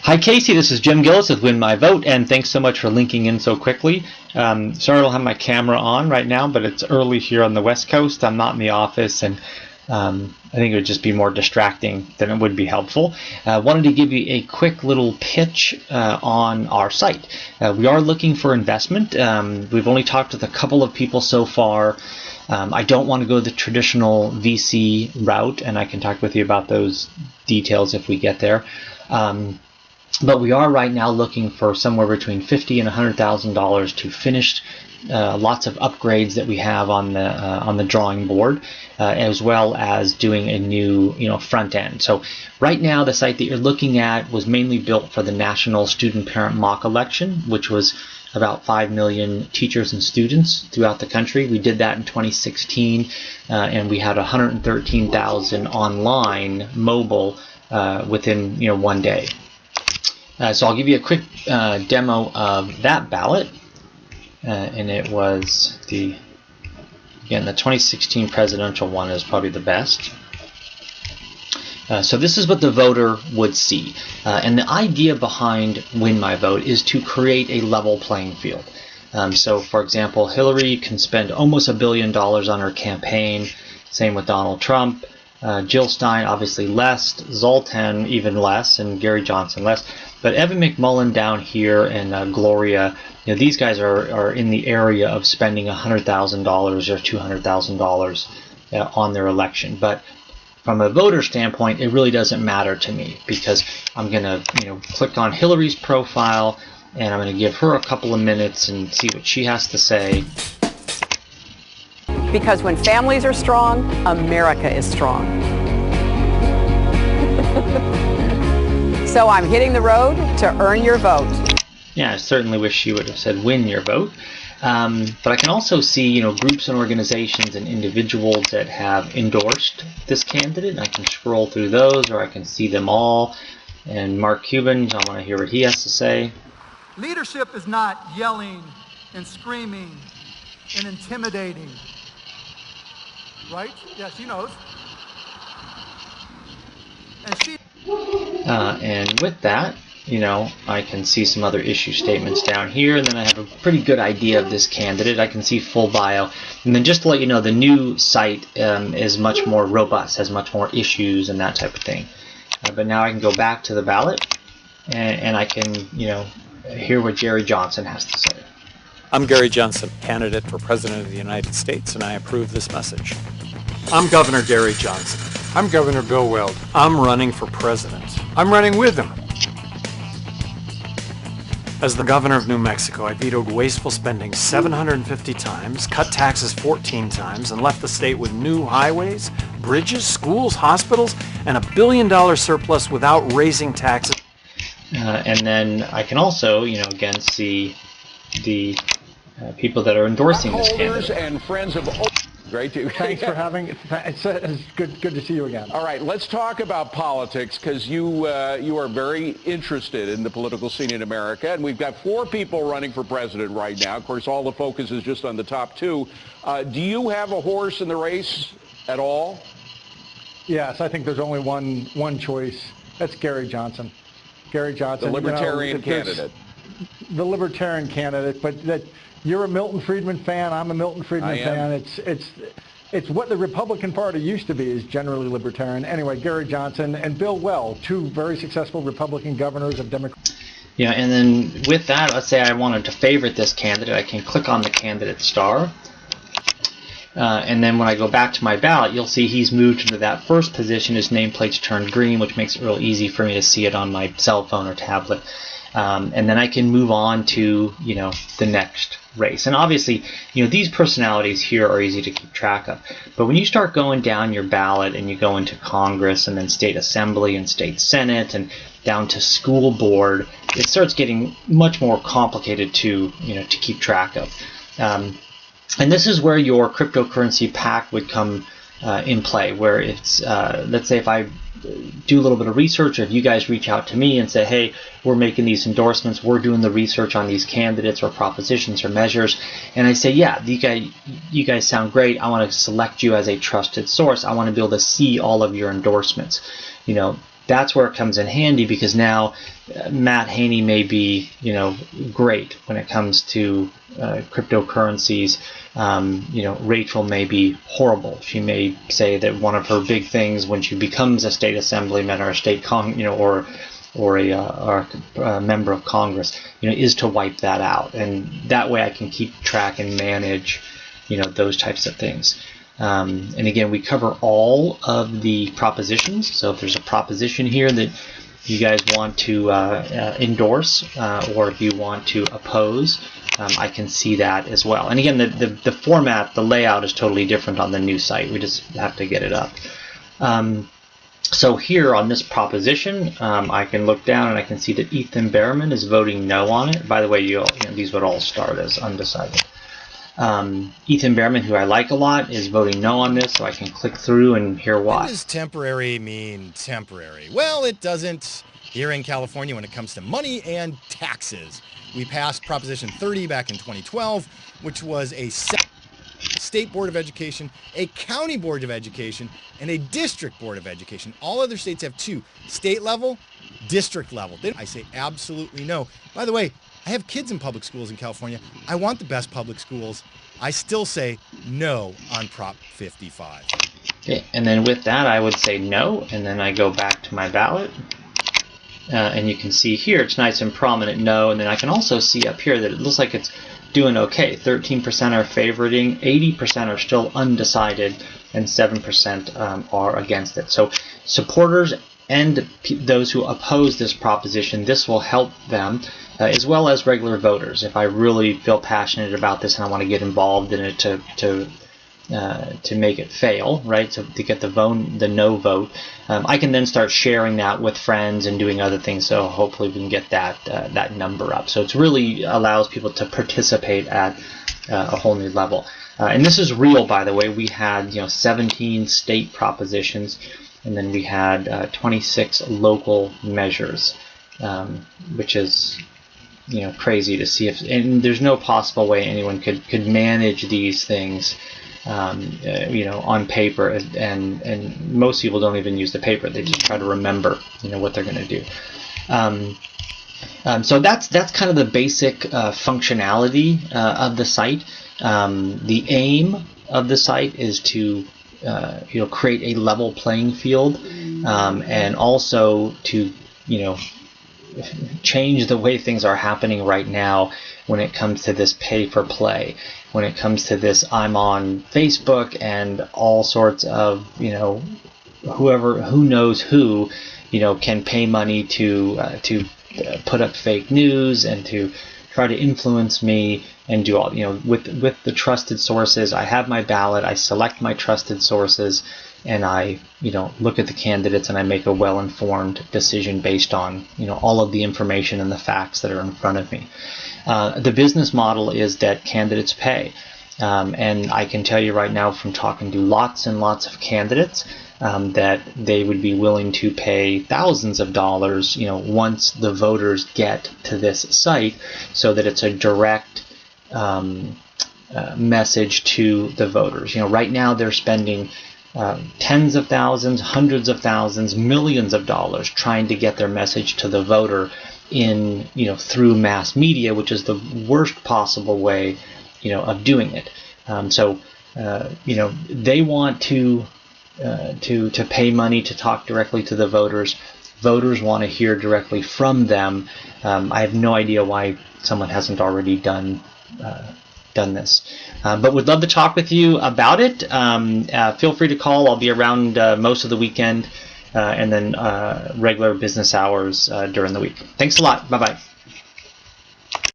Hi Casey, this is Jim Gillis with Win My Vote, and thanks so much for linking in so quickly. Sorry I don't have my camera on right now, but it's early here on the West Coast. I'm not in the office, and I think it would just be more distracting than it would be helpful. Wanted to give you a quick little pitch on our site. We are looking for investment. We've only talked with a couple of people so far. I don't want to go the traditional VC route, and I can talk with you about those details if we get there. But we are right now looking for somewhere between $50,000 and $100,000 to finish lots of upgrades that we have on the drawing board, as well as doing a new front end. So right now the site that you're looking at was mainly built for the National Student Parent Mock Election, which was about 5 million teachers and students throughout the country. We did that in 2016, and we had 113,000 online mobile within one day. So I'll give you a quick demo of that ballot, and it was the 2016 presidential one is probably the best. So this is what the voter would see, and the idea behind Win My Vote is to create a level playing field. So for example, Hillary can spend almost $1 billion on her campaign, same with Donald Trump. Jill Stein obviously less, Zoltan even less, and Gary Johnson less. But Evan McMullin down here and Gloria, these guys are in the area of spending $100,000 or $200,000 on their election. But from a voter standpoint, it really doesn't matter to me, because I'm going to click on Hillary's profile, and I'm going to give her a couple of minutes and see what she has to say. Because when families are strong, America is strong. So I'm hitting the road to earn your vote. Yeah, I certainly wish she would have said win your vote. But I can also see groups and organizations and individuals that have endorsed this candidate. And I can scroll through those, or I can see them all. And Mark Cuban, I want to hear what he has to say. Leadership is not yelling and screaming and intimidating. Right? Yeah, she knows. And with that, I can see some other issue statements down here, and then I have a pretty good idea of this candidate. I can see full bio, and then just to let you know, the new site is much more robust, has much more issues and that type of thing. But now I can go back to the ballot, and I can hear what Gary Johnson has to say. I'm Gary Johnson, candidate for President of the United States, and I approve this message. I'm Governor Gary Johnson. I'm Governor Bill Weld. I'm running for president. I'm running with him. As the governor of New Mexico, I vetoed wasteful spending 750 times, cut taxes 14 times, and left the state with new highways, bridges, schools, hospitals, and $1 billion surplus without raising taxes. And then I can also, again, see the people that are endorsing this candidate. And friends of great to thanks for having it's good to see you again. All right, let's talk about politics, because you are very interested in the political scene in America, and we've got 4 people running for president right now. Of course, all the focus is just on the top 2. Do you have a horse in the race at all? Yes, I think there's only one choice. That's Gary Johnson. Gary Johnson, the libertarian candidate. The libertarian candidate, but that. You're a Milton Friedman fan. I'm a Milton Friedman fan. It's what the Republican Party used to be, is generally libertarian. Anyway, Gary Johnson and Bill Weld, 2 very successful Republican governors of Democrats. Yeah, and then with that, let's say I wanted to favorite this candidate. I can click on the candidate star. And then when I go back to my ballot, you'll see he's moved into that first position. His nameplate's turned green, which makes it real easy for me to see it on my cell phone or tablet. And then I can move on to, the next race. And obviously, these personalities here are easy to keep track of. But when you start going down your ballot and you go into Congress and then state assembly and state senate and down to school board, it starts getting much more complicated to keep track of. And this is where your cryptocurrency PAC would come in play, where it's, let's say if I do a little bit of research, or if you guys reach out to me and say, hey, we're making these endorsements, we're doing the research on these candidates or propositions or measures, and I say, yeah, you guys sound great, I want to select you as a trusted source, I want to be able to see all of your endorsements. that's where it comes in handy, because now Matt Haney may be, great when it comes to cryptocurrencies. Rachel may be horrible. She may say that one of her big things when she becomes a state assemblyman or a state or a member of Congress, is to wipe that out, and that way I can keep track and manage, those types of things. And again, we cover all of the propositions. So if there's a proposition here that you guys want to endorse, or if you want to oppose, I can see that as well. And again, the format, the layout is totally different on the new site. We just have to get it up. So here on this proposition, I can look down and I can see that Ethan Behrman is voting no on it. By the way, these would all start as undecided. Ethan Behrman, who I like a lot, is voting no on this, so I can click through and hear why. What does temporary mean temporary? Well, it doesn't here in California when it comes to money and taxes. We passed Proposition 30 back in 2012, which was a state board of education, a county board of education, and a district board of education. All other states have two: state level, district level. I say absolutely no. By the way, I have kids in public schools in California. I want the best public schools. I still say no on Prop 55. Okay, and then with that, I would say no, and then I go back to my ballot. And you can see here, it's nice and prominent no, and then I can also see up here that it looks like it's doing okay. 13% are favoriting, 80% are still undecided, and 7% are against it. So supporters and those who oppose this proposition, this will help them, as well as regular voters. If I really feel passionate about this and I want to get involved in it to make it fail, right? So to get the no vote, I can then start sharing that with friends and doing other things. So hopefully we can get that number up. So it really allows people to participate at a whole new level. And this is real, by the way. We had 17 state propositions, and then we had 26 local measures, which is crazy to see. And there's no possible way anyone could manage these things on paper, and most people don't even use the paper. They just try to remember what they're going to do. So that's kind of the basic functionality of the site. The aim of the site is to create a level playing field, and also to change the way things are happening right now when it comes to this pay for play, when it comes to this I'm on Facebook and all sorts of who knows who can pay money to put up fake news and to try to influence me and do all with the trusted sources. I have my ballot, I select my trusted sources, and I look at the candidates and I make a well-informed decision based on all of the information and the facts that are in front of me. The business model is that candidates pay, and I can tell you right now from talking to lots and lots of candidates that they would be willing to pay thousands of dollars once the voters get to this site, so that it's a direct message to the voters. Right now they're spending tens of thousands, hundreds of thousands, millions of dollars trying to get their message to the voter through mass media, which is the worst possible way of doing it. So they want to pay money to talk directly to the voters. Voters want to hear directly from them. I have no idea why someone hasn't already done this, but would love to talk with you about it. Feel free to call. I'll be around most of the weekend, and then regular business hours during the week. Thanks a lot. Bye-bye.